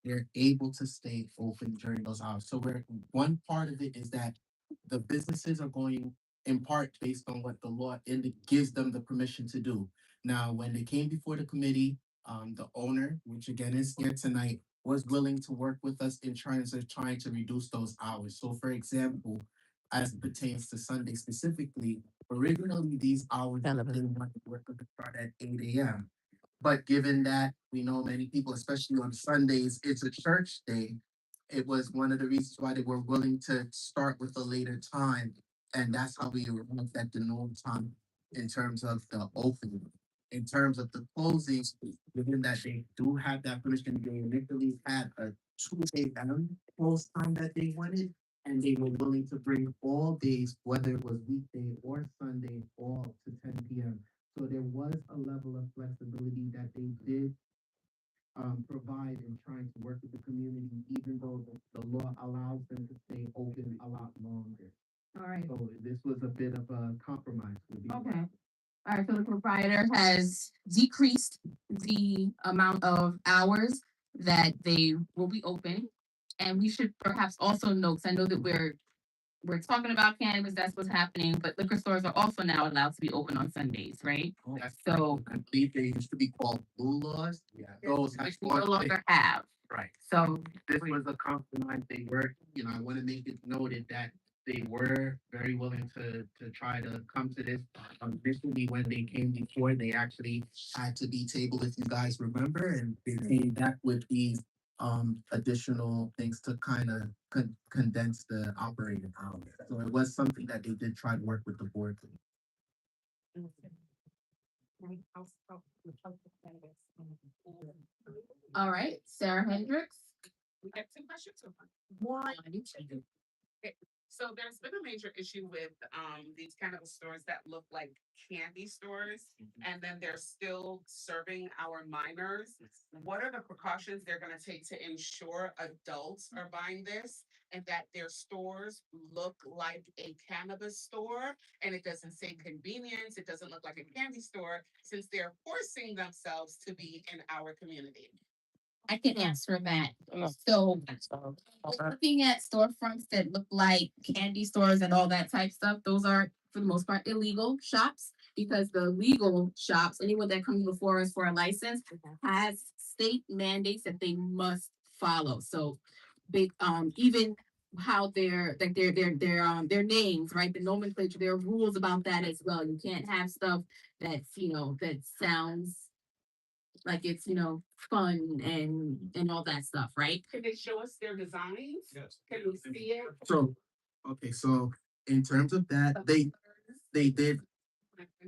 they're able to stay open during those hours. So we're one part of it is that the businesses are going in part based on what the law gives them the permission to do. Now, when they came before the committee, the owner, which again is here tonight, was willing to work with us in trying to reduce those hours. So, for example, as it pertains to Sunday specifically, originally these hours they wanted to work to start at 8 a.m. But given that we know many people, especially on Sundays, it's a church day, it was one of the reasons why they were willing to start with a later time. And that's how we arrived at the normal time in terms of the opening. In terms of the closing, given that they do have that permission, they initially had a 2 a.m. close time that they wanted, and they were willing to bring all days, whether it was weekday or Sunday, all to 10 p.m. So there was a level of flexibility that they did provide in trying to work with the community, even though the law allows them to stay open a lot longer. All right. So this was a bit of a compromise. Okay. All right. So the proprietor has decreased the amount of hours that they will be open. And we should perhaps also note, 'cause I know that we're talking about cannabis, that's what's happening, but liquor stores are also now allowed to be open on Sundays, right? That's So I believe they used to be called blue laws. Yeah. Those which we no longer have. right. So This was a compromise. They were, I want to make it noted that they were very willing to try to come to this. Initially, when they came before, they actually had to be tabled, if you guys remember, and they came back with these additional things to kind of condense the operating hours. So it was something that they did try to work with the board. all right, Sarah Hendricks. We have two questions. One. Okay, so there's been a major issue with these cannabis stores that look like candy stores, and then they're still serving our minors. What are the precautions they're going to take to ensure adults are buying this and that their stores look like a cannabis store and it doesn't say convenience, it doesn't look like a candy store, since they're forcing themselves to be in our community? I can answer that. So we're looking at storefronts that look like candy stores and all that type stuff. Those are, for the most part, illegal shops because the legal shops, anyone that comes before us for a license, has state mandates that they must follow. So big, even how their names, right? The nomenclature, there are rules about that as well. You can't have stuff that's that sounds like it's fun and all that stuff, right? Can they show us their designs? Yes. Can we see it? So, okay, so in terms of that, they did.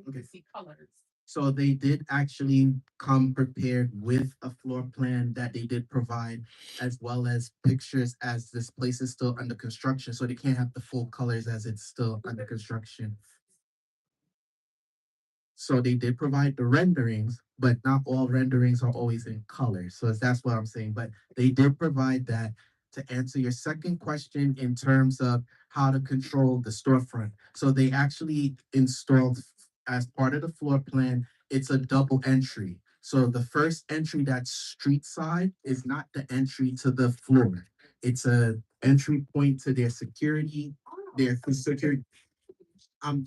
Okay. See colors. So they did actually come prepared with a floor plan that they did provide, as well as pictures as this place is still under construction. So they can't have the full colors as it's still under construction. So they did provide the renderings, but not all renderings are always in color. So that's what I'm saying. But they did provide that to answer your second question in terms of how to control the storefront. So they actually installed as part of the floor plan, it's a double entry. So the first entry that's street side is not the entry to the floor. It's a entry point to their security, their security. I'm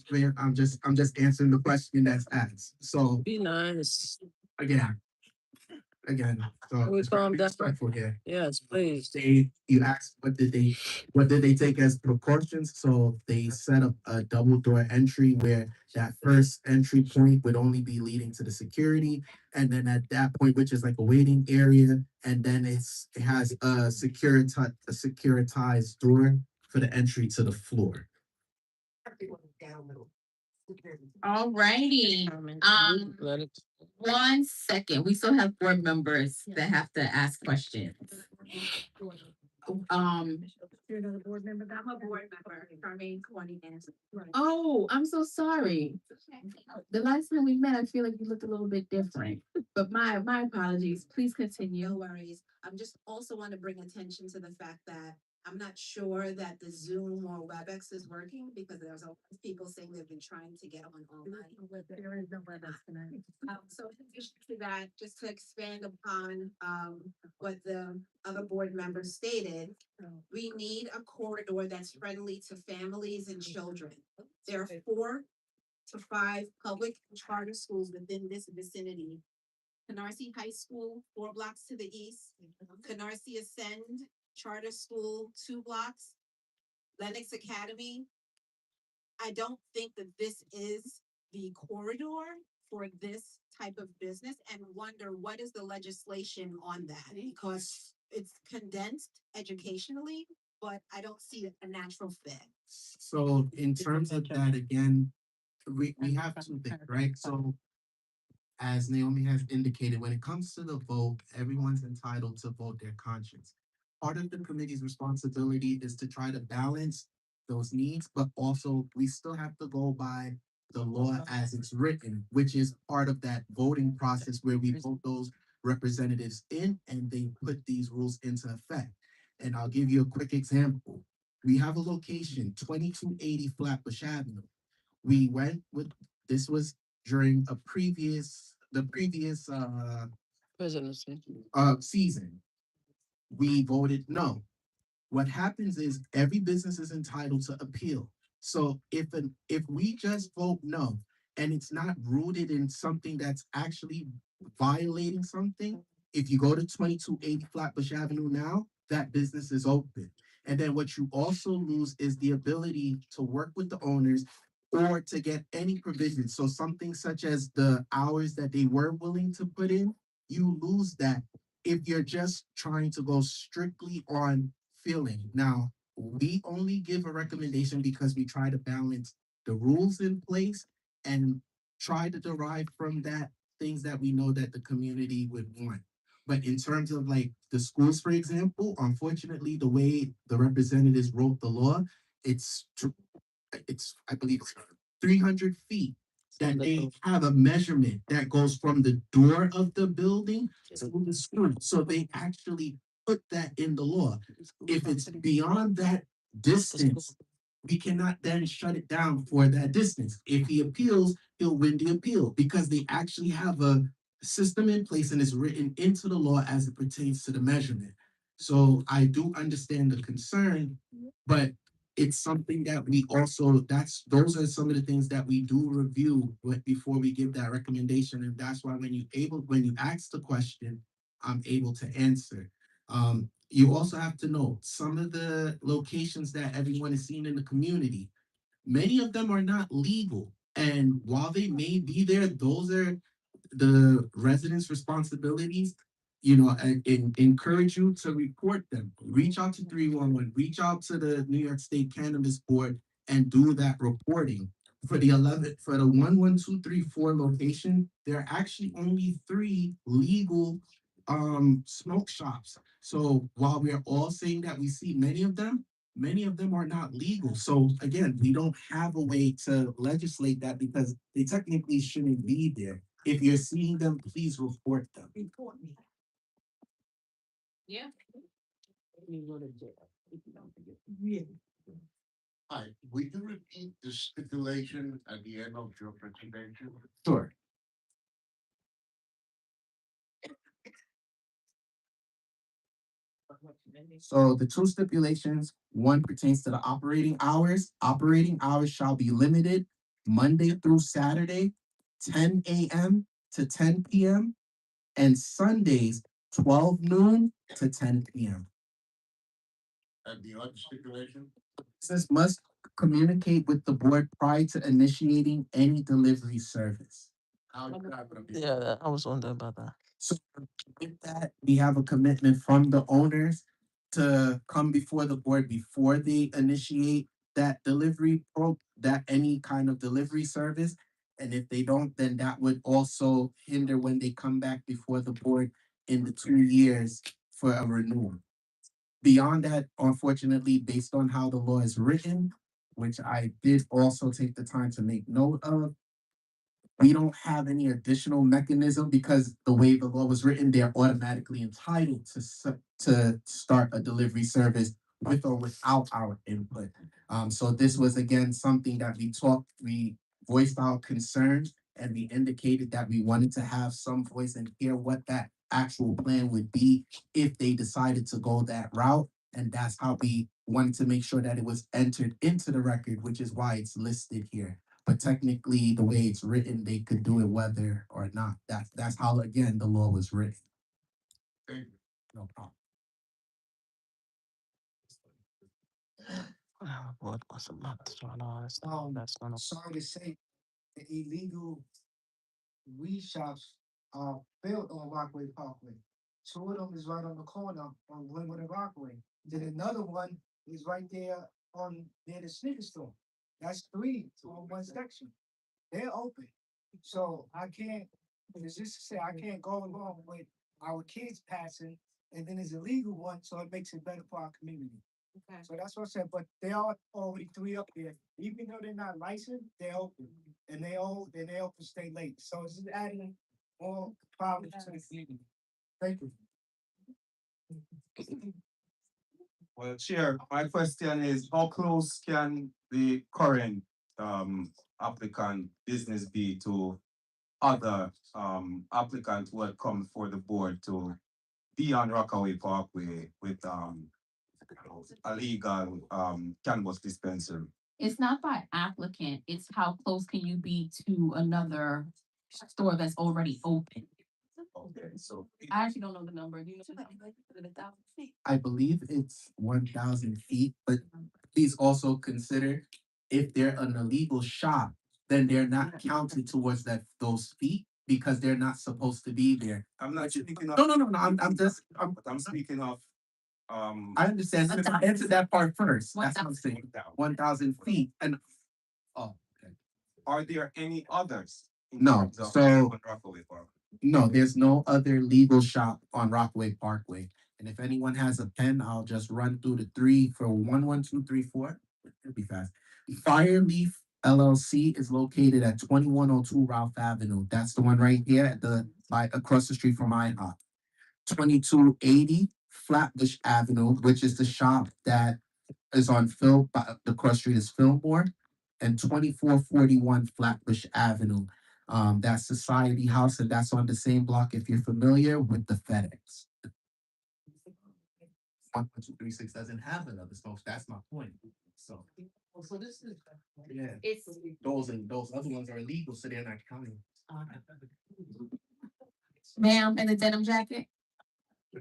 just answering the question that's asked. So Be nice. again, again, so We it's calm very down. respectful here. Yes, please. You asked what did they take as precautions? So they set up a double door entry where that first entry point would only be leading to the security, and then at that point, which is like a waiting area, and then it has a securitized door for the entry to the floor. All righty. Let it. 1 second. We still have board members that have to ask questions. Um. You're another board member. I'm a board member. Charmaine Kwani Anderson. Oh, I'm so sorry. The last time we met, I feel like you looked a little bit different. But my apologies. Please No continue. worries. I'm just also want to bring attention to the fact that I'm not sure that the Zoom or WebEx is working because there's a lot of people saying they've been trying to get on online. There is no WebEx tonight. So in addition to that, just to expand upon, what the other board members stated, we need a corridor that's friendly to families and children. There are 4 to 5 public charter schools within this vicinity. Canarsie High School, 4 blocks to the east. Canarsie Ascend Charter School, 2 blocks. Lennox Academy. I don't think that this is the corridor for this type of business and wonder what is the legislation on that? Because it's condensed educationally, but I don't see a natural fit. So in terms of that, again, we have two things, right? So as Naomi has indicated, when it comes to the vote, everyone's entitled to vote their conscience. Part of the committee's responsibility is to try to balance those needs, but also we still have to go by the law as it's written, which is part of that voting process where we vote those representatives in and they put these rules into effect. And I'll give you a quick example. We have a location, 2280 Flatbush Avenue. We went with, this was during the previous Presidency. season. We voted no. What happens is every business is entitled to appeal. So if we just vote no and it's not rooted in something that's actually violating something, if you go to 2280 Flatbush Avenue now, that business is open. And then what you also lose is the ability to work with the owners or to get any provision. So something such as the hours that they were willing to put in, you lose that if you're just trying to go strictly on feeling. Now, we only give a recommendation because we try to balance the rules in place and try to derive from that things that we know that the community would want. But in terms of like the schools, for example, unfortunately, the way the representatives wrote the law, it's I believe 300 feet that they have a measurement that goes from the door of the building to the school. So they actually put that in the law. If it's beyond that distance, we cannot then shut it down for that distance. If he appeals, he'll win the appeal because they actually have a system in place and it's written into the law as it pertains to the measurement. So I do understand the concern, but it's something that we also, those are some of the things that we do review before we give that recommendation. And that's why when you ask the question, I'm able to answer. You also have to know some of the locations that everyone is seeing in the community, many of them are not legal. And while they may be there, those are the residents' responsibilities. And encourage you to report them. Reach out to 311, reach out to the New York State Cannabis Board and do that reporting. For the 11234 location, there are actually only 3 legal smoke shops. So while we're all saying that we see many of them are not legal. So again, we don't have a way to legislate that because they technically shouldn't be there. If you're seeing them, please report them. Report me. Yeah. Hi, will you repeat the stipulation at the end of your presentation? Sure. So the two stipulations, one pertains to the operating hours. Operating hours shall be limited Monday through Saturday, 10 a.m. to 10 p.m. and Sundays, 12 noon to 10 p.m. And the other stipulation? Business must communicate with the board prior to initiating any delivery service. How is that gonna be? Yeah, I was wondering about that. So with that, we have a commitment from the owners to come before the board before they initiate that any kind of delivery service. And if they don't, then that would also hinder when they come back before the board in the 2 years for a renewal. Beyond that, unfortunately, based on how the law is written, which I did also take the time to make note of, we don't have any additional mechanism because the way the law was written, they're automatically entitled to start a delivery service with or without our input. So this was again something that we voiced our concerns, and we indicated that we wanted to have some voice and hear what that actual plan would be if they decided to go that route. And that's how we wanted to make sure that it was entered into the record, which is why it's listed here. But technically, the way it's written, they could do it whether or not. That's how again the law was written. Thank you. No problem. What was a month? That's not. Sorry to say, the illegal weed shops are built on Rockaway Parkway. Two of them is right on the corner on Glenwood and Rockaway. Then another one is right there on near the sneaker store. That's three on one section. They're open. So I can't, it's just to say I can't go along with our kids passing, and then there's a legal one, so it makes it better for our community. Okay. So that's what I said, but there are already three up there, even though they're not licensed, they're open, and they open stay late, so it's just adding more problems to the community. Thank you. Well, Chair, my question is, how close can the current applicant business be to other applicants who had come for the board to be on Rockaway Parkway with a legal cannabis dispensary? It's not by applicant, it's how close can you be to another store that's already open. Okay, so I actually don't know the number. Do you know? I believe it's 1,000 feet, but please also consider if they're an illegal shop, then they're not counted towards those feet because they're not supposed to be there. I'm not speaking of. No. But I'm speaking of I understand. Let's answer that part first. That's what I'm saying. 1,000. 1,000 feet and, oh, okay. Are there any others? No, terms of so- on Rockaway Parkway? No, there's no other legal shop on Rockaway Parkway. And if anyone has a pen, I'll just run through the three for 1, 2, 3, 4. It'll be fast. Fireleaf LLC is located at 2102 Ralph Avenue. That's the one right here at across the street from IHOP. 2280 Flatbush Avenue, which is the shop that is on the cross street is Fillmore, and 2441 Flatbush Avenue. That's Society House, and that's on the same block if you're familiar with the FedEx. 1236 doesn't have another smoke. That's my point. So this is It's those other ones are illegal, so they're not counting. ma'am in the denim jacket. No,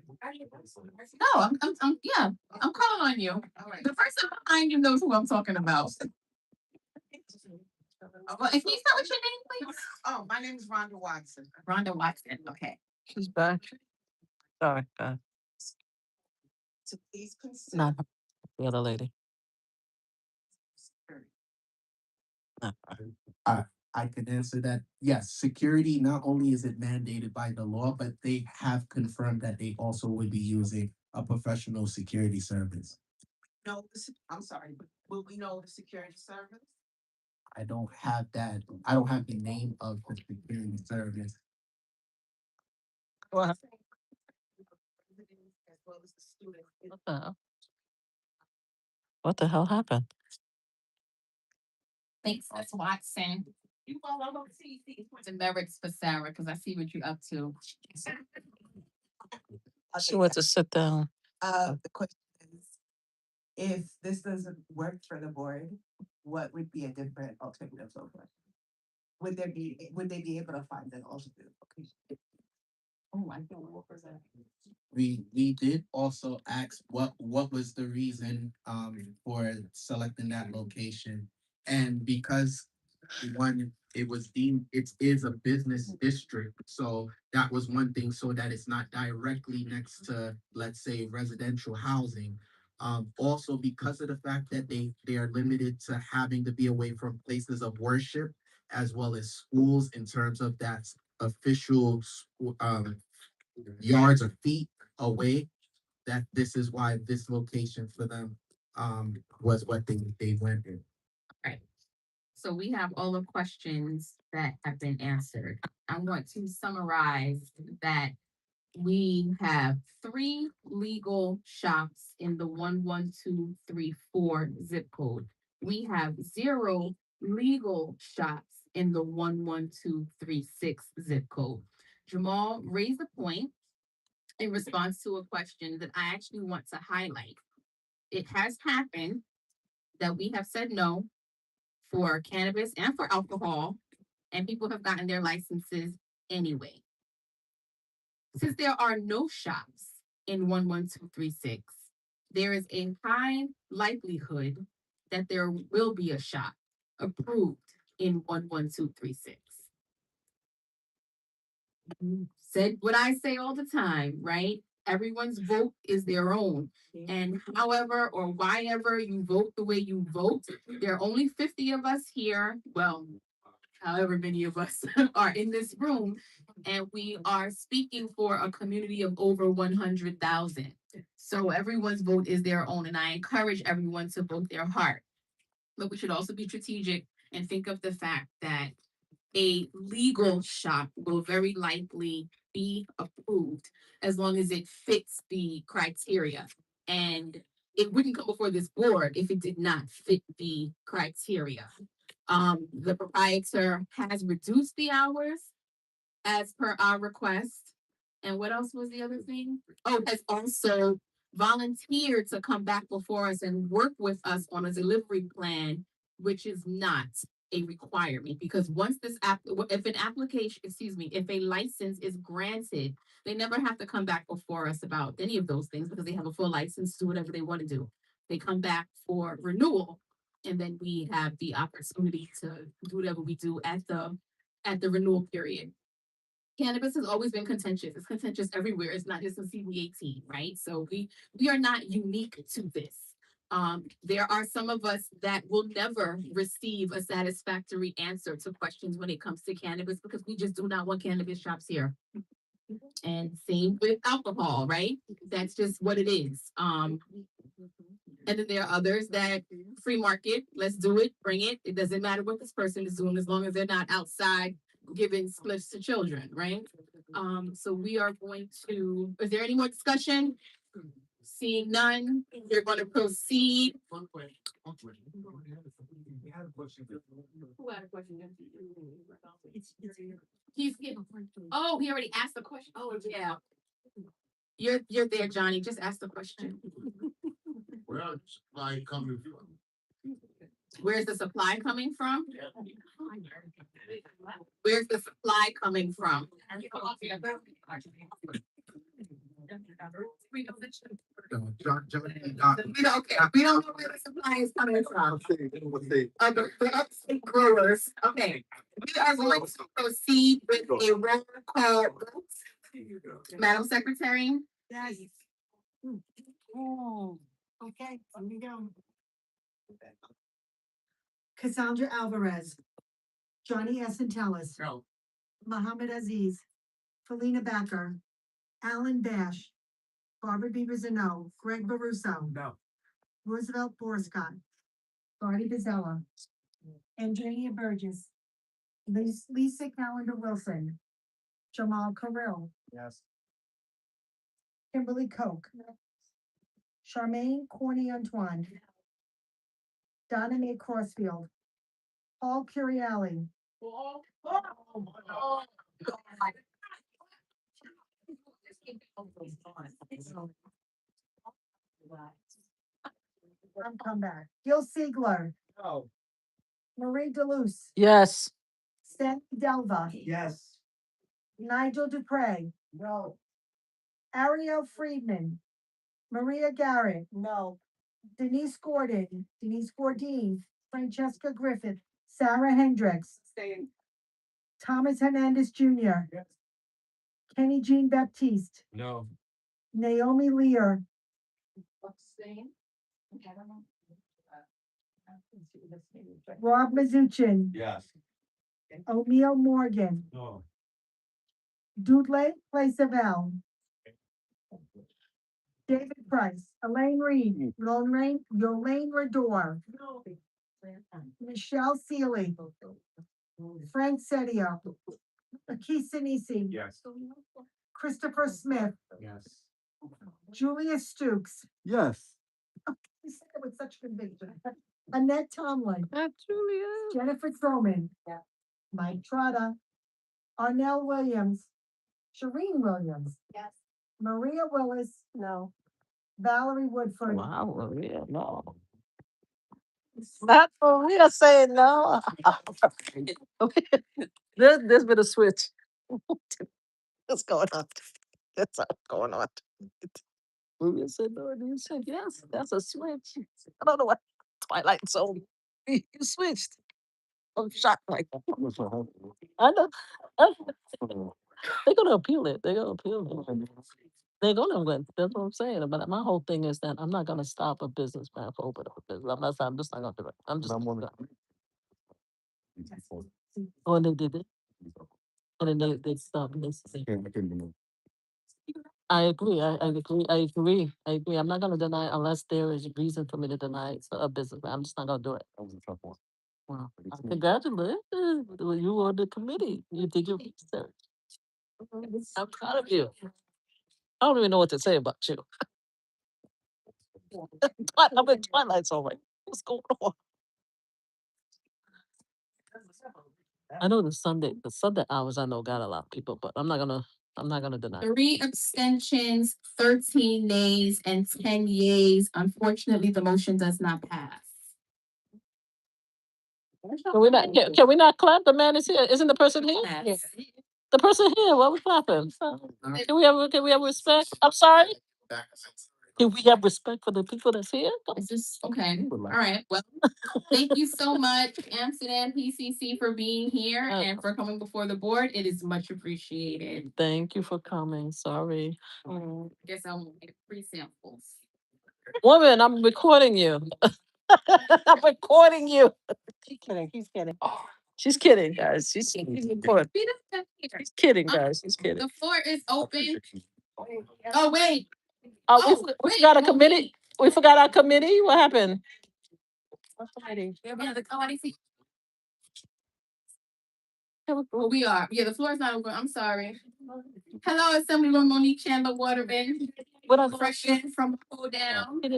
I'm calling on you. The person behind you knows who I'm talking about. Well, if you start with your name, please. Oh, my name is Rhonda Watson. Rhonda Watson. Okay. She's back. Sorry, To please consider. not the other lady. No. I can answer that. Yes, security, not only is it mandated by the law, but they have confirmed that they also would be using a professional security service. No, I'm sorry, but will we know the security service? I don't have that. I don't have the name of the security service. What? As well as the student. What the hell? What the hell happened? Thanks, Ms. Watson. You all over CC. The merits for Sarah, because I see what you're up to. She went to sit down. The question is, if this doesn't work for the board, what would be a different alternative location? Would they be able to find an alternative location? Oh, I don't know what that. We did also ask what was the reason for selecting that location. And because one, it was deemed, it is a business district, so that was one thing, so that it's not directly next to, let's say, residential housing. Also because of the fact that they are limited to having to be away from places of worship as well as schools in terms of that official yards or feet away, that this is why this location for them was what they went in. Right. So we have all the questions that have been answered. I want to summarize that we have 3 legal shops in the 11234 zip code. We have 0 legal shops in the 11236 zip code. Jamal raised a point in response to a question that I actually want to highlight. It has happened that we have said no for cannabis and for alcohol, and people have gotten their licenses anyway. Since there are no shops in 11236, there is a high likelihood that there will be a shop approved in 11236. Said what I say all the time, right? Everyone's vote is their own. And however or why ever you vote the way you vote, there are only 50 of us here. Well, however many of us are in this room, and we are speaking for a community of over 100,000. So everyone's vote is their own, and I encourage everyone to vote their heart. But we should also be strategic and think of the fact that a legal shop will very likely be approved as long as it fits the criteria. And it wouldn't come before this board if it did not fit the criteria. The proprietor has reduced the hours as per our request. And what else was the other thing? Oh, has also volunteered to come back before us and work with us on a delivery plan, which is not a requirement, because once this if an application, excuse me, if a license is granted, they never have to come back before us about any of those things because they have a full license to do whatever they want to do. They come back for renewal, and then we have the opportunity to do whatever we do at the renewal period. Cannabis has always been contentious. It's contentious everywhere. It's not just in CB18, right? So we are not unique to this. There are some of us that will never receive a satisfactory answer to questions when it comes to cannabis because we just do not want cannabis shops here. And same with alcohol, right? That's just what it is. And then there are others that free market, let's do it, bring it. It doesn't matter what this person is doing as long as they're not outside giving splits to children, right? So we are going to, is there any more discussion? Seeing none, we're going to proceed. One question. We had a question. Who had a question? Oh, he already asked the question. Oh, yeah. You're there, Johnny. Just ask the question. Where is supply coming from? Where's the supply coming from? Where's the supply coming from? Okay, we don't know where the supply is coming from. The growers. Okay, we are going to proceed with a roll call vote. Madam Secretary. Yes. Oh, okay, let me go. Cassandra Alvarez, Johnny Essentellis, No. Muhammad Aziz, Felina Backer, Alan Bash, Barbara Beaver-Zano, Greg Baruso, No. Roosevelt Borscott, Barty Bezella, Andrea Burgess, Lisa Calendar Wilson, Jamal Carrill, Yes. Kimberly Koch, Charmaine Corny Antoine, Donna Mae Crossfield, Paul Curiali. Come back. Gil Siegler, No. Marie Deleuze, Yes. Sandy Delva, Yes. Nigel Dupre, No. Ariel Friedman, Maria Garrett, no. Denise Gordon, Denise Gordine, Francesca Griffith, Sarah Hendricks, Staying. Thomas Hernandez Jr., Yes. Kenny Jean Baptiste, No. Naomi Lear, Rob Mizuchin, Yes. O'Neill Morgan, No. Dudley Placevel, David Price, Elaine Reed, Yolaine Rador, Michelle Seeley, Frank Sedio, Akisa Nisi, Yes. Christopher Smith, Yes. Julius Stokes. Yes. You said it with such conviction. Annette Tomlin, Julia. Jennifer Troman. Yeah. Mike Trotta, Arnell Williams, Shireen Williams, Yes. Maria Willis. No. Valerie Woodford. Wow, Maria, no. Not Maria saying no. There's been a switch. What's going on? That's what's going on. Maria said no, and you said yes. That's a switch. I don't know what Twilight Zone. You switched. I'm shocked like that. I know. They're gonna appeal it. They're gonna appeal it. They're gonna win. That's what I'm saying. But my whole thing is that I'm not gonna stop a businessman from opening up a business. I'm just not gonna do it. I'm just not gonna. Oh, and they did it. And then they stopped listening. I agree. I agree. I agree. I agree. I'm not gonna deny it unless there is reason for me to deny it. So a business. I'm just not gonna do it. Well, congratulations. You on the committee. You did your research. I'm proud of you. I don't even know what to say about you. I'm in Twilight Zone. Like, what's going on? I know the Sunday hours I know got a lot of people, but I'm not gonna deny. 3 abstentions, 13 nays, and 10 yays. Unfortunately, the motion does not pass. Can we not clap? The man is here. Isn't the person here? Yes. The person here. What we clapping? Can we have respect? I'm sorry. Can we have respect for the people that's here? Is this okay? All right. Well, thank you so much, Amsterdam PCC, for being here and for coming before the board. It is much appreciated. Thank you for coming. Sorry. Guess I'll make free samples. Woman, I'm recording you. I'm recording you. He's kidding. He's kidding. She's kidding, guys. She's recording. She's kidding, guys. She's kidding. The floor is open. Oh, wait. We forgot a committee. We forgot our committee. What happened? What committee? Yeah, the committee. Well, we are. Yeah, the floor is not open. I'm sorry. Hello, Assemblywoman Monique Chandler Waterman. What I Fresh in from Pull Down. We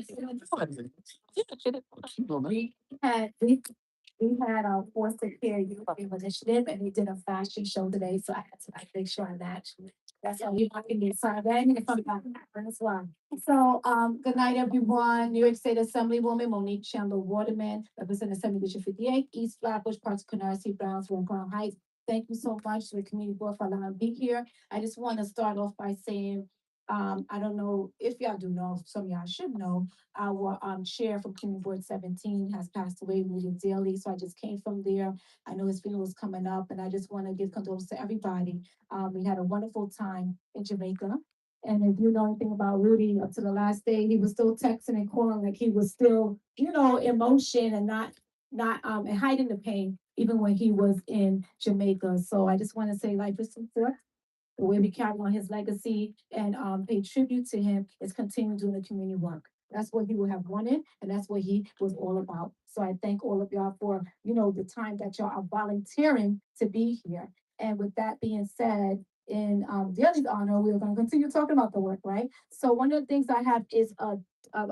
had a foster care youth initiative and we did a fashion show today, so I had to like make sure I match. That's how you can get started. And if I'm not, that's why. So, good night, everyone. New York State Assemblywoman Monique Chandler Waterman, representing Assembly District 58, East Flatbush, parts of Canarsie, Brownsville, and Crown Heights. Thank you so much to the community board for allowing me to be here. I just want to start off by saying, I don't know if y'all do know, some of y'all should know, our chair from Community Board 17 has passed away, William Daly. So I just came from there. I know his funeral is coming up, and I just want to give condolences to everybody. We had a wonderful time in Jamaica. And if you know anything about Rudy, up to the last day, he was still texting and calling like he was still, emotion and not and hiding the pain, even when he was in Jamaica. So I just want to say, like, just support. The way we carry on his legacy and pay tribute to him is continue doing the community work. That's what he would have wanted, and that's what he was all about. So I thank all of y'all for, the time that y'all are volunteering to be here. And with that being said, in Daily's honor, we're going to continue talking about the work, right? So one of the things I have is I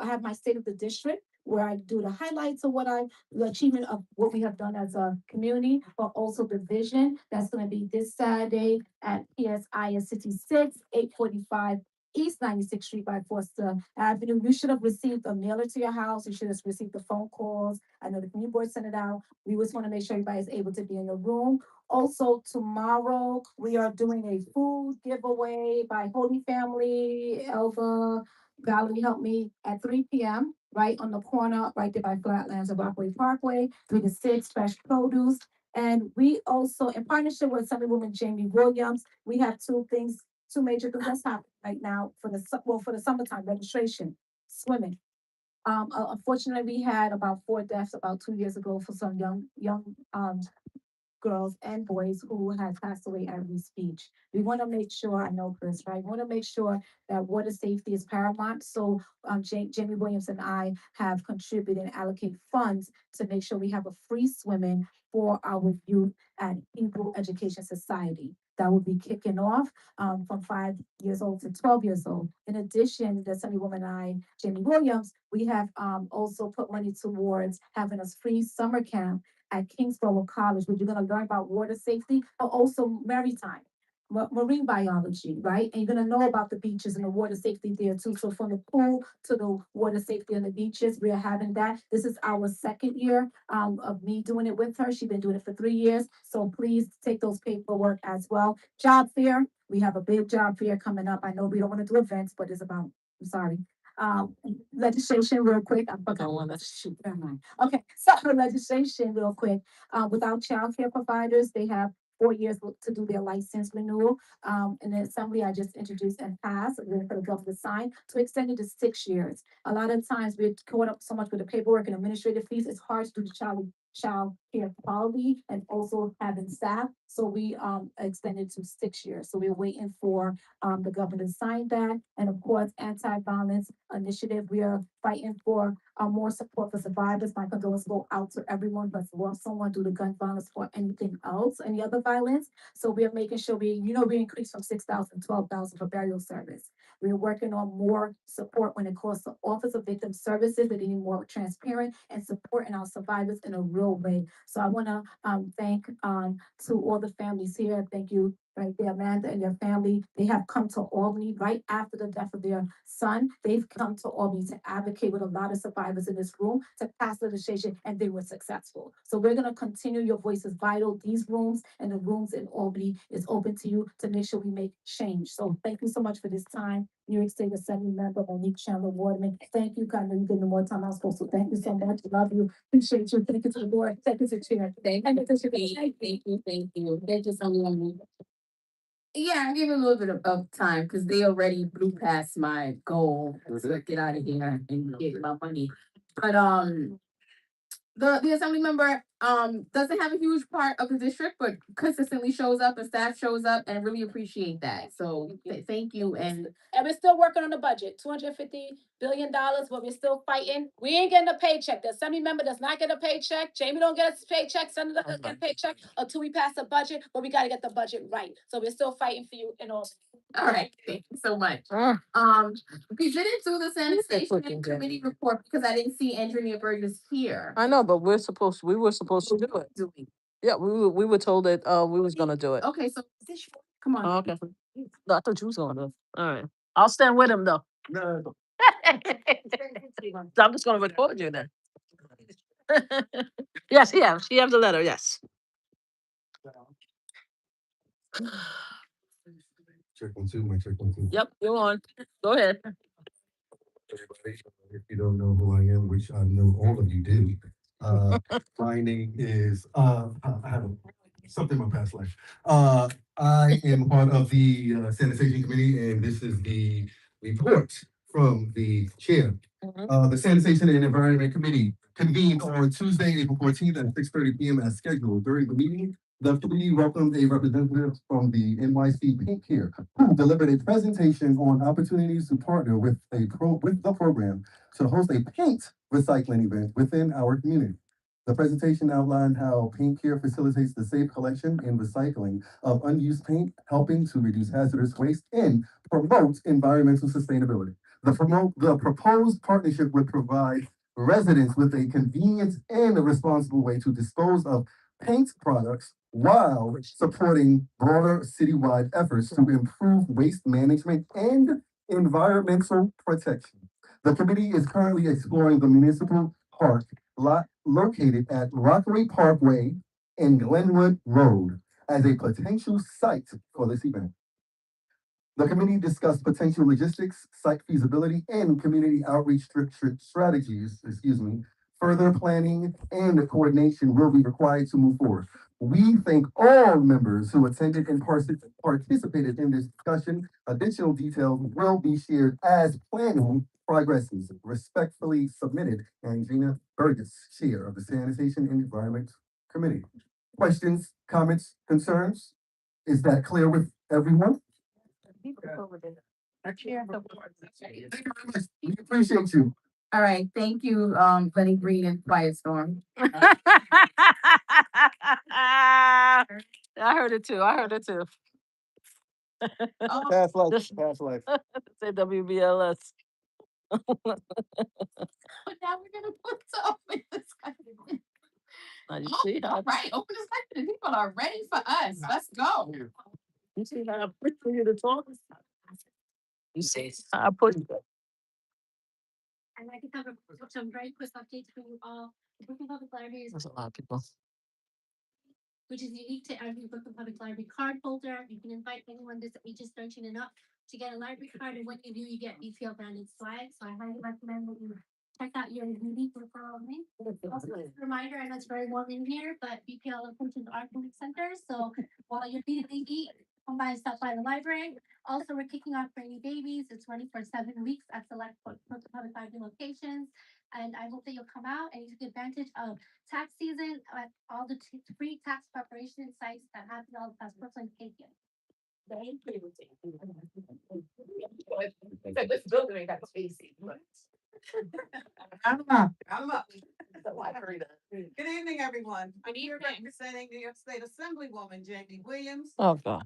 have my state of the district where I do the highlights of the achievement of what we have done as a community, but also the vision that's going to be this Saturday at PSI in City 6, 845 East 96th Street by Forster Avenue. You should have received a mailer to your house. You should have received the phone calls. I know the community board sent it out. We just want to make sure everybody is able to be in your room. Also, tomorrow we are doing a food giveaway by Holy Family. Elva, Valerie helped me at 3 p.m. right on the corner, right there by Flatlands of Rockaway Parkway, 3 to 6, fresh produce. And we also, in partnership with Assemblywoman Jamie Williams, we have two major things that's happening right now for the summertime registration, swimming. Unfortunately, we had about 4 deaths about 2 years ago for some young girls and boys who have passed away at Reese Beach. We want to make sure, I know Chris, right? We want to make sure that water safety is paramount. So Jamie Williams and I have contributed and allocate funds to make sure we have a free swimming for our youth at Hebrew Education Society. that will be kicking off from 5 years old to 12 years old. In addition, the Assemblywoman and I, Jamie Williams, we have also put money towards having a free summer camp at Kingsborough College, where you're going to learn about water safety, but also maritime. Marine biology, right? And you're gonna know about the beaches and the water safety there too. So from the pool to the water safety on the beaches, we are having that. This is our second year of me doing it with her. She's been doing it for 3 years. So please take those paperwork as well. Job fair, we have a big job fair coming up. I know we don't want to do events, but it's about, I'm sorry. Legislation real quick. I forgot one. Let's shoot. Never mind. Okay, so legislation real quick. Without childcare providers, they have 4 years to do their license renewal. In the assembly, I just introduced and passed, we're for the governor to sign to extend it to 6 years. A lot of times we're caught up so much with the paperwork and administrative fees, it's hard to do the child care quality and also having staff. So we extended to 6 years. So we're waiting for the governor to sign that. And of course, anti-violence initiative, we are fighting for more support for survivors. My condolences go out to everyone that's lost someone due to gun violence or anything else, any other violence. So we are making sure we increased from 6,000 to 12,000 for burial service. We're working on more support when it comes to Office of Victim Services, that they need more transparent and supporting our survivors in a real way. So I want to thank to all the families here. Thank you right there, Amanda and your family. They have come to Albany right after the death of their son. They've come to Albany to advocate with a lot of survivors in this room to pass legislation, and they were successful. So we're going to continue. Your voice is vital. These rooms and the rooms in Albany is open to you to make sure we make change. So thank you so much for this time. New York State Assembly member Monique Chandler Waterman. Thank you, kind of you getting more time I was supposed to. Thank you so much. Love you. Appreciate you. Thank you to the board. Thank you to the chair. Thank you, thank you. They just only want me. Yeah, I give it a little bit of time because they already blew past my goal to get out of here and get my money. But the assembly member doesn't have a huge part of the district, but consistently shows up and staff shows up and really appreciate that. So thank you. And we're still working on the budget, $250 billion, but we're still fighting. We ain't getting a paycheck. The assembly member does not get a paycheck. Jamie don't get a paycheck. Senator doesn't get a paycheck until we pass the budget, but we got to get the budget right. So we're still fighting for you and all. All right, thank you so much. We didn't do the sanitation committee report because I didn't see Andrea Burgess here. I know, but we were supposed to do it. Yeah, we were told that we was gonna do it. Okay, so come on. Oh, okay. No, I thought you was gonna do it. All right. I'll stand with him though. No. I'm just gonna record you then. Yes, she has the letter, yes. Check 1 2, my check 1 2. Yep, you're on. Go ahead. Everybody, if you don't know who I am, which I know all of you do, my name is I have something in my past life. I am part of the sanitation committee, and this is the report from the chair. The sanitation and environment committee convened on Tuesday, April 14th at 6:30 p.m. as scheduled. During the meeting, the committee welcomed a representative from the NYC Pink Care, who delivered a presentation on opportunities to partner with the program to host a paint recycling event within our community. The presentation outlined how Paint Care facilitates the safe collection and recycling of unused paint, helping to reduce hazardous waste and promote environmental sustainability. The proposed partnership would provide residents with a convenient and a responsible way to dispose of paint products while supporting broader citywide efforts to improve waste management and environmental protection. The committee is currently exploring the municipal park lot located at Rockaway Parkway and Glenwood Road as a potential site for this event. The committee discussed potential logistics, site feasibility, and community outreach strategies, Further planning and coordination will be required to move forward. We thank all members who attended and participated in this discussion. Additional details will be shared as planning progresses. Respectfully submitted, Andrea Burgess, Chair of the Sanitation and Environment Committee. Questions, comments, concerns? Is that clear with everyone? Thank you very much. We appreciate you. All right, thank you, Lenny Green and Quiet Storm. I heard it too. Oh, Past life, past life. Say WBLS. but now we're gonna put some in this country. Now you Oh, see how, all right, open discussion. People are ready for us. Let's go. you see how I put for you to talk? You see how I put you. And I can have some very quick updates for you all. The Brooklyn Public Library is, There's a lot of people. which is unique to every Brooklyn Public Library card holder. You can invite anyone that's ages 13 and up to get a library card, and when you do, you get BPL branded swag. So I highly recommend that you check out your unique referral link. Also, just a reminder, I know it's very warm in here, but BPL approaches our community center. So while you're feeding eat, come by and stop by the library. Also, we're kicking off Rainy Babies. It's running for 7 weeks at select Brooklyn Public Library locations. And I hope that you'll come out and you take advantage of tax season at all the free tax preparation sites that happen all across Brooklyn. Thank you. Thank you. So this building ain't got space. I'm up. Good evening, everyone. I'm here representing New York State Assemblywoman Jamie Williams. Oh, God.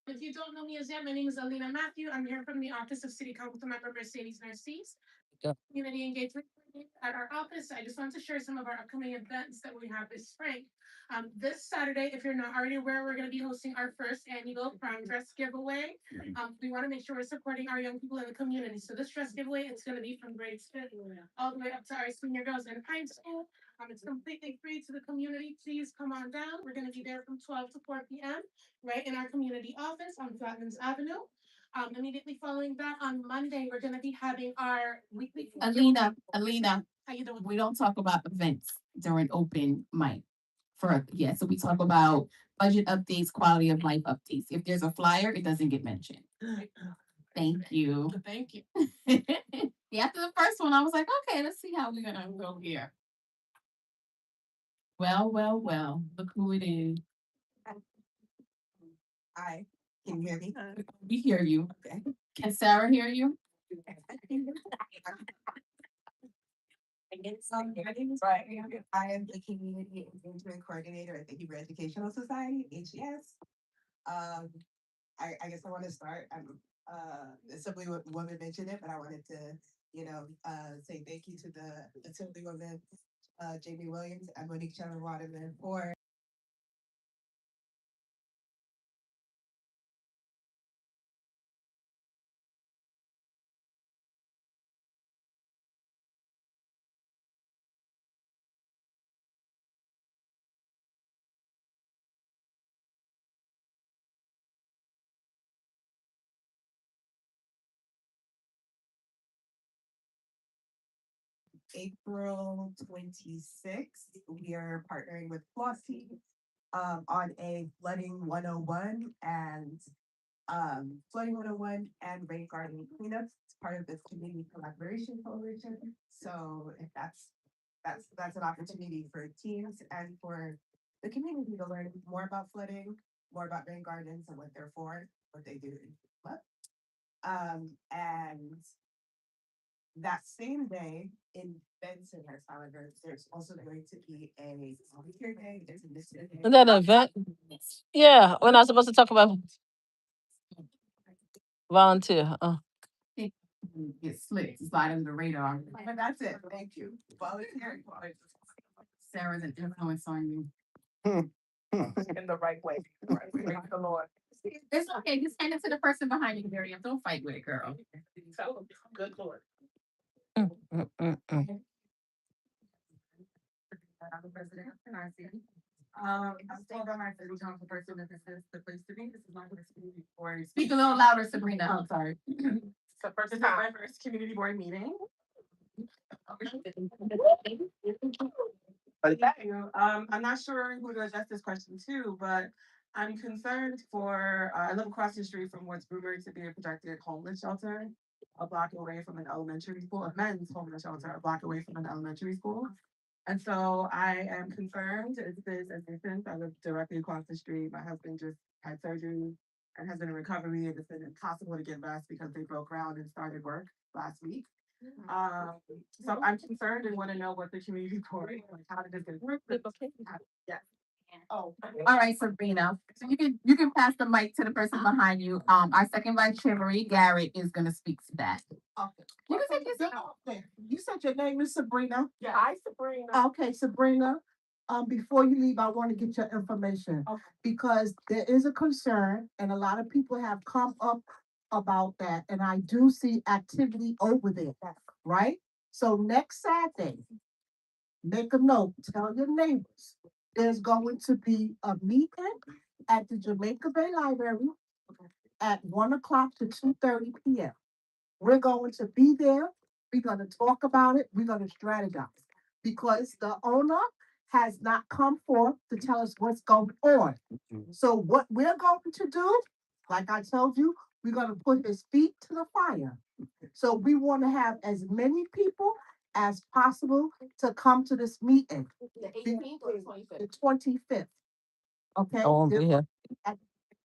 If you don't know me as yet, my name is Alina Matthew. I'm here from the Office of City Council Member Mercedes Narcisse. Yeah. Community engagement at our office. I just want to share some of our upcoming events that we have this spring. This Saturday, if you're not already aware, we're going to be hosting our first annual prom dress giveaway. We want to make sure we're supporting our young people in the community. So this dress giveaway, it's going to be from grades 5th all the way up to our senior girls in high school. It's completely free to the community. Please come on down. We're going to be there from 12 to 4 p.m. right in our community office on Flatlands Avenue. Immediately following that, on Monday, we're going to be having our weekly. Alina, How you doing? we don't talk about events during open mic. So we talk about budget updates, quality of life updates. If there's a flyer, it doesn't get mentioned. Thank you. Thank you. Yeah, after the first one, I was like, okay, let's see how we're gonna go here. Well, look who it is. Hi, can you hear me? We hear you. Okay. Can Sarah hear you? I am the Community Engagement Coordinator at the Hebrew Educational Society, HES. I guess I want to start. Assemblywoman mentioned it, but I wanted to, say thank you to the Assemblywoman Jamie Williams and Monique Chandler Waterman for April 26th. We are partnering with Flossie on a flooding 101 and flooding 101 and rain garden cleanups. It's part of this community collaboration coalition. So if that's that's an opportunity for teams and for the community to learn more about flooding, more about rain gardens and what they're for, what they do. What? And that same day in Benson, however, there's also going to be a volunteer day. There's a mission day. Is that an event? Yeah, we're not supposed to talk about volunteer. Get slick, slide under the radar. But that's it. Thank you. Volunteering. Sarah's an influence on you. In the right way. Praise the Lord. It's okay, just hand it to the person behind you, Miriam. Don't fight with it, girl. Good Lord. I'm still by my city council person, that this is the place to be. This is my first community board. Speak a little louder, Sabrina. I'm sorry. So first, this is my first community board meeting. Thank you. I'm not sure who to address this question to, but I'm concerned for, I live across the street from what's rumored to be a projected homeless shelter, a block away from an elementary school, a men's homeless shelter, a block away from an elementary school. And so I am concerned, this is a nuisance. I live directly across the street. My husband just had surgery and has been in recovery. And it's been impossible to get rest because they broke ground and started work last week. So I'm concerned and want to know what the community board, like, how did this get approved? Yes. Oh, all right, Sabrina. So you can pass the mic to the person behind you. Our second vice chair, Marie Garrett, is gonna speak to that. Okay. You can take this. You said your name is Sabrina? Yeah, hi Sabrina. Okay, Sabrina, before you leave, I want to get your information. Okay. Because there is a concern and a lot of people have come up about that, and I do see activity over there, right? So next Saturday, make a note, tell your neighbors, there's going to be a meeting at the Jamaica Bay Library at 1 o'clock to 2:30 p.m. We're going to be there. We're going to talk about it. We're going to strategize because the owner has not come forth to tell us what's going on. So what we're going to do, like I told you, we're going to put his feet to the fire. So we want to have as many people as possible to come to this meeting. The 18th or 25th? The 25th. Okay? I won't be here. At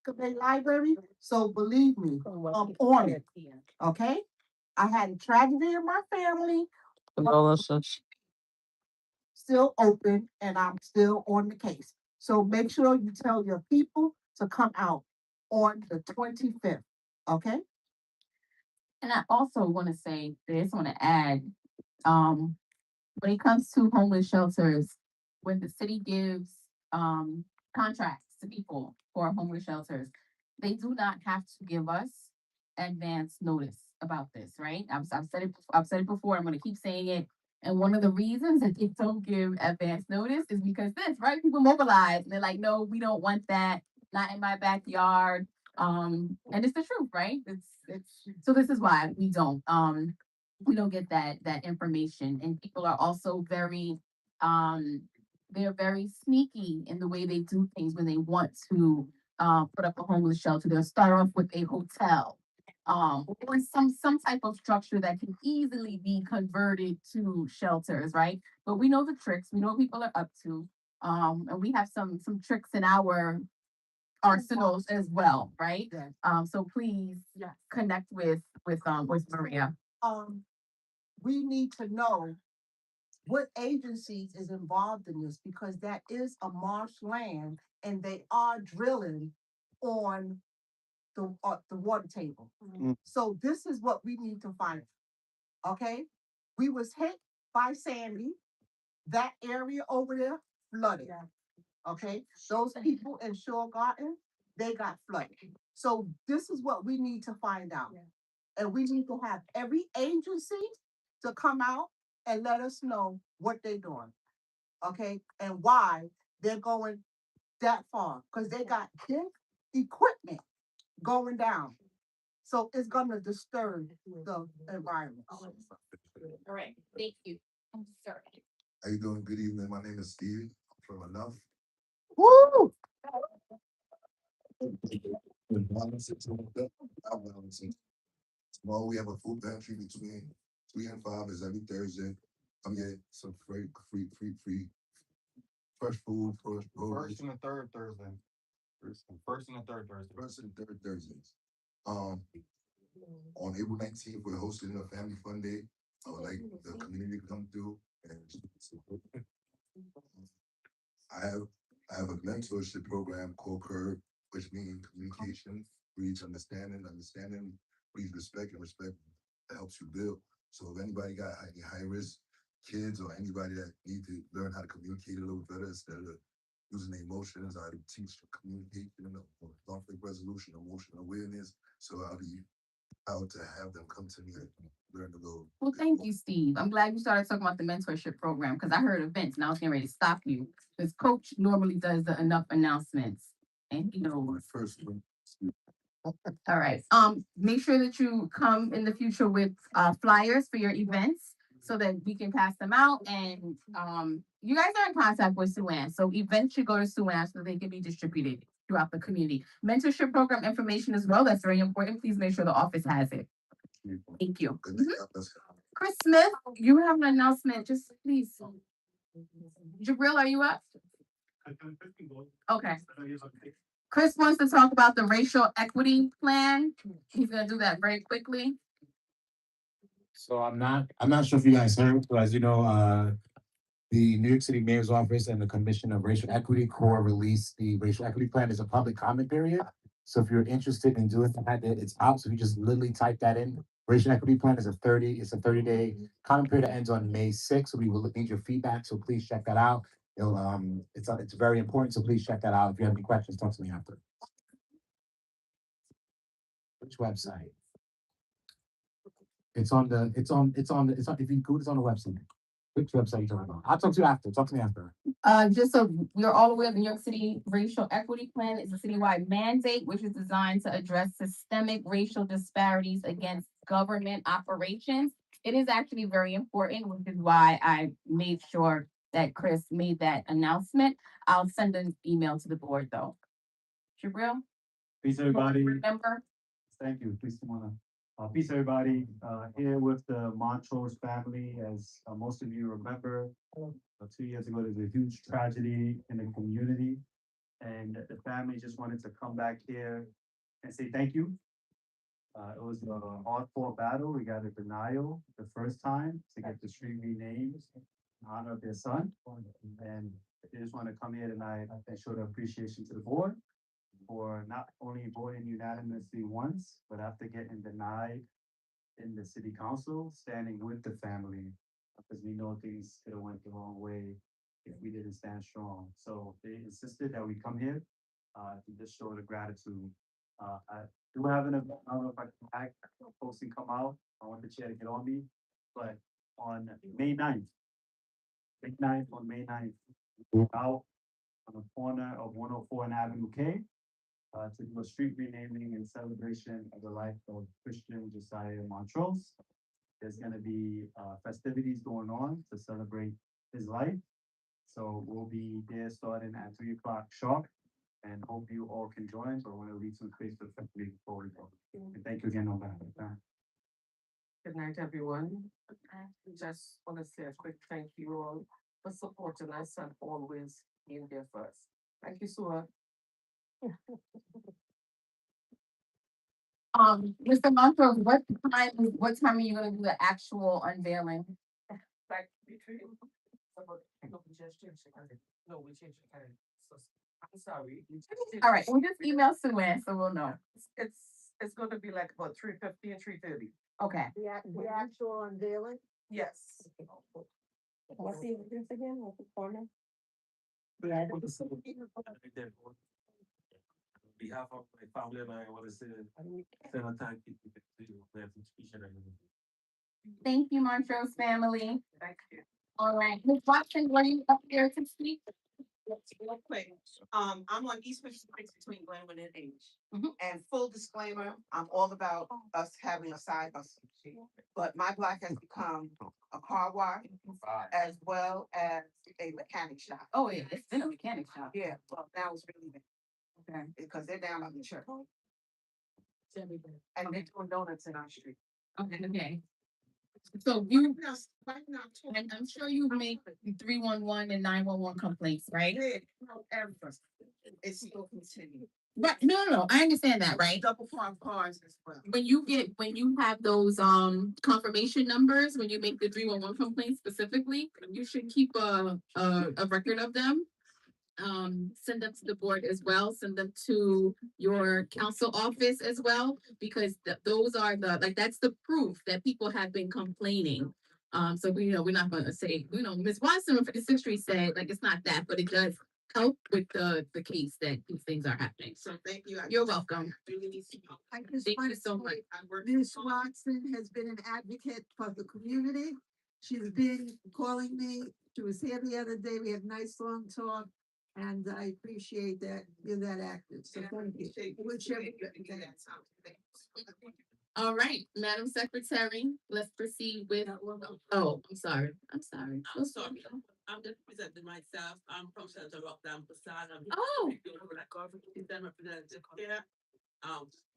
the Bay Library. So believe me, I'm on it. Okay? I had a tragedy in my family. Condolences. Still open and I'm still on the case. So make sure you tell your people to come out on the 25th. Okay? And I also want to say this, want to add, when it comes to homeless shelters, when the city gives contracts to people for homeless shelters, they do not have to give us advance notice about this, right? I've said it before. I'm going to keep saying it. And one of the reasons that they don't give advance notice is because this, right? People mobilize and they're like, no, we don't want that. Not in my backyard. And it's the truth, right? It's so this is why we don't get that information. And people are also very they're very sneaky in the way they do things when they want to put up a homeless shelter. They'll start off with a hotel or some type of structure that can easily be converted to shelters, right? But we know the tricks, we know what people are up to. And we have some tricks in our arsenals as well, right? So please connect with Maria. We need to know what agencies is involved in this because that is a marshland and they are drilling on the water table. So this is what we need to find. Okay, we was hit by Sandy. That area over there flooded. Okay, those people in Shore Garden, they got flooded. So this is what we need to find out. And we need to have every agency to come out and let us know what they're doing. Okay, and why they're going that far. Because they got big equipment going down. So it's gonna disturb the environment. All right, thank you. I'm sorry. How you doing? Good evening. My name is Steve. I'm from Enough. Woo! Tomorrow we have a food pantry between 3 and 5 is every Thursday. I'm getting some free fresh food, fresh produce. And the third Thursday. First and the third Thursday. First and third Thursdays. On April 19th, we're hosting a family fun day. I would like the community to come through and support. I have a mentorship program called Curve, which means communication breeds understanding, breeds respect, and respect that helps you build. So if anybody got any high risk kids or anybody that need to learn how to communicate a little better instead of using their emotions, I teach communication, conflict resolution, emotional awareness. So how to have them come to me and learn a little. Well, thank you, Steve. I'm glad you started talking about the mentorship program because I heard events and I was getting ready to stop you. Because Coach normally does the enough announcements. And he knows. First one. All right. Make sure that you come in the future with flyers for your events so that we can pass them out. And you guys are in contact with Sue-Ann. So events should go to Sue-Ann so they can be distributed throughout the community. Mentorship program information as well. That's very important. Please make sure the office has it. Thank you. Chris Smith, you have an announcement. Just please. Jabril, are you up? Okay. Chris wants to talk about the racial equity plan. He's gonna do that very quickly. So I'm not sure if you guys heard, but as you know, the New York City Mayor's Office and the Commission of Racial Equity Core released the racial equity plan as a public comment period. So if you're interested in doing that, it's out. So you just literally type that in. Racial equity plan is a 30-day comment period that ends on May 6th. So we will need your feedback. So please check that out. It's very important. So please check that out. If you have any questions, talk to me after. Which website? If you go, it's on the website. Which website are you talking about? I'll talk to you after. Talk to me after. Just so we're all aware, the New York City Racial Equity Plan is a citywide mandate which is designed to address systemic racial disparities against government operations. It is actually very important, which is why I made sure that Chris made that announcement. I'll send an email to the board though. Jabril? Peace, everybody. Remember? Thank you. Please come on up. Peace, everybody. Here with the Montrose family, as most of you remember, 2 years ago, there was a huge tragedy in the community. And the family just wanted to come back here and say thank you. It was a hard-fought battle. We got a denial the first time to get the street renamed in honor of their son. And they just want to come here tonight and show their appreciation to the board for not only voting unanimously once, but after getting denied in the city council, standing with the family, because we know things could have went the wrong way if we didn't stand strong. So they insisted that we come here to just show the gratitude. I do have an event. I don't know if I can act, folks can come out. I want the chair to get on me, but on May 9th, on May 9th, out on the corner of 104 and Avenue K, to do a street renaming in celebration of the life of Christian Josiah Montrose. There's gonna be festivities going on to celebrate his life. So we'll be there starting at 3 o'clock sharp, and hope you all can join. So I want to leave some space for family before we go. And thank you again on that. Good night, everyone. Just want to say a quick thank you all for supporting us and always being there for us. Thank you, Sue. Mr. Montrose, what time are you gonna do the actual unveiling? Like between. No, we changed the time. So I'm sorry. All right, we just email Sue-Ann, so we'll know. It's gonna be like about 3:50 and 3:30. Okay. The actual unveiling? Yes. What's the address again? What's the corner? On behalf of my family and I want to say thank you to you for each and every one. Thank you, Montrose family. Thank you. All right, Ms. Watson, were you up here to speak? Real quick, I'm on East 56 between Glenwood and H. Mhm. And full disclaimer, I'm all about us having a side hustle. But my block has become a car wash as well as a mechanic shop. Oh, yeah, it's been a mechanic shop. Yeah, well, now it's really bad. Okay. Because they're down on the church. It's everywhere. And they're doing donuts in our street. Okay. So you, Why not talk? and I'm sure you make 311 and 911 complaints, right? However, it's still continuing. But no, I understand that, right? Double park cars as well. When you have those confirmation numbers, when you make the 311 complaints specifically, you should keep a record of them. Send them to the board as well, send them to your council office as well, because those are that's the proof that people have been complaining. So we're not gonna say, Ms. Watson from 56th Street said, like, it's not that, but it does help with the case that these things are happening. So thank you. You're welcome. Really need to know. I just Thank want you to so much. Ms. Watson has been an advocate for the community. She's been calling me. She was here the other day. We had a nice long talk. And I appreciate that you're that active. So thank you. All right, Madam Secretary, let's proceed with, oh, I'm sorry. I'm sorry. I'm just presenting myself. I'm from Central Rockdown Facade. Oh. Representative here.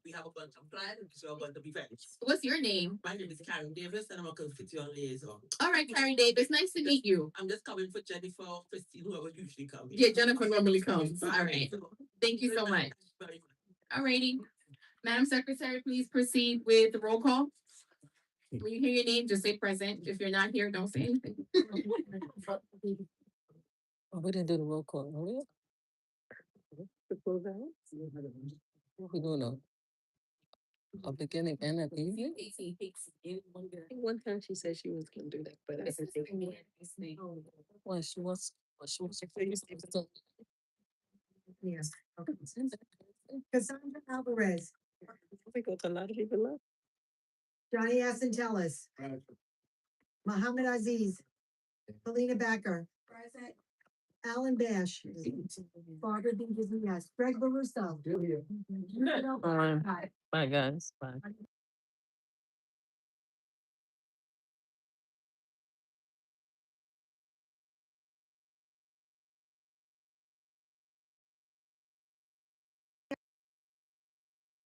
We have a bunch of clients, so I'm going to be friends. What's your name? My name is Karen Davis, and I'm a constituent liaison. All right, Karen Davis, nice to meet you. I'm just coming for Jennifer, Christine, whoever usually comes. Yeah, Jennifer normally comes. All right. Thank you so much. Very much. All righty. Madam Secretary, please proceed with the roll call. When you hear your name, just say present. If you're not here, don't say anything. Oh, we didn't do the roll call earlier? What we doing now? A beginning and an evening? One time she said she was gonna do that, but I didn't think. Well, she was. Yes. Cassandra Alvarez, Because a lot of people love. Johnny Asentelis, Muhammad Aziz, Helena Becker, Alan Bash, Barbara Diaz, Greg Baruso. Bye, guys. Bye.